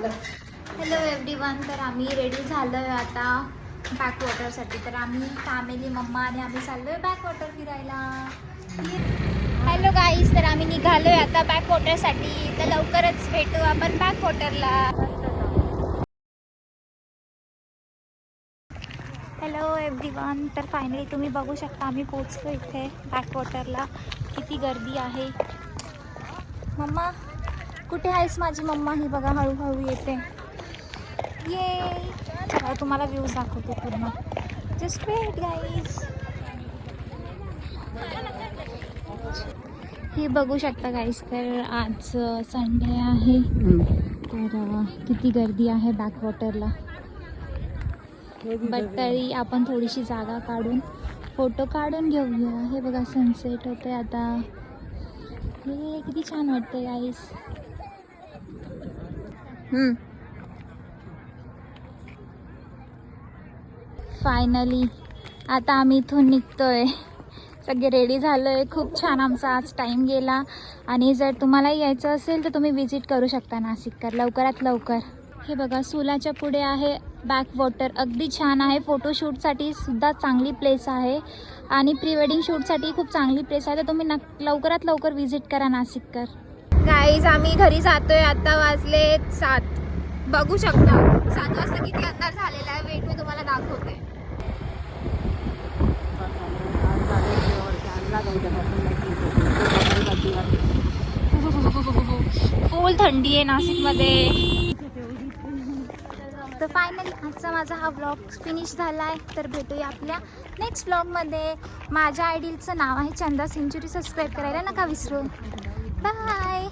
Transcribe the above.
Hello everyone, तर आम्ही ready झालोय आता बॅकवॉटरसाठी. तर आम्ही फॅमिली, मम्मा आणि आम्ही चाललोय बॅकवॉटर फिरायला. हॅलो गाईज, तर आम्ही निघालोय आता बॅकवॉटरसाठी. तर लवकरच भेटू आपण बॅकवॉटरला. हॅलो एव्हरीवन, तर फायनली तुम्ही बघू शकता आम्ही पोहोचलो इथे बॅकवॉटरला. किती गर्दी आहे. मम्मा कुठे आहेस माझी मम्मा? ही बघा हळूहळू येते. ये तुम्हाला व्ह्यूज दाखवते पूर्ण. Just wait guys. हे बघू शकता गाईज, तर आज संडे आहे. तर किती गर्दी आहे बॅकवॉटरला. बट तरी आपण थोडीशी जागा काढून फोटो काढून घेऊया. हे बघा सनसेट होते आता. हे किती छान वाटतं गाईज. फायनली आता आम्ही इथून निघतोय. सगळे रेडी झालोय. खूप छान आमचा आज टाईम गेला. आणि जर तुम्हाला यायचं असेल तर तुम्ही विजिट करू शकता नाशिककर लवकरात लवकर. हे बघा सुलाच्या पुढे आहे बॅकवॉटर. अगदी छान आहे. फोटोशूटसाठी सुद्धा चांगली प्लेस आहे आणि प्री वेडिंग शूटसाठी खूप चांगली प्लेस आहे. तर तुम्ही लवकरात लवकर विजिट करा नाशिककर. गाईज आम्ही घरी जातोय. आता वाजले 7. बघू शकता 7 वाजता किती अंदाज झालेला आहे. वेट मी तुम्हाला दाखवते. फुल थंडी आहे नाशिकमध्ये. तर फायनली आजचा माझा हा व्लॉग फिनिश झाला आहे. तर भेटूया आपल्या नेक्स्ट व्लॉगमध्ये. माझ्या आयडीचं नाव आहे चंदा सेंचुरी. सबस्क्राईब करायला नका विसरू. बाय.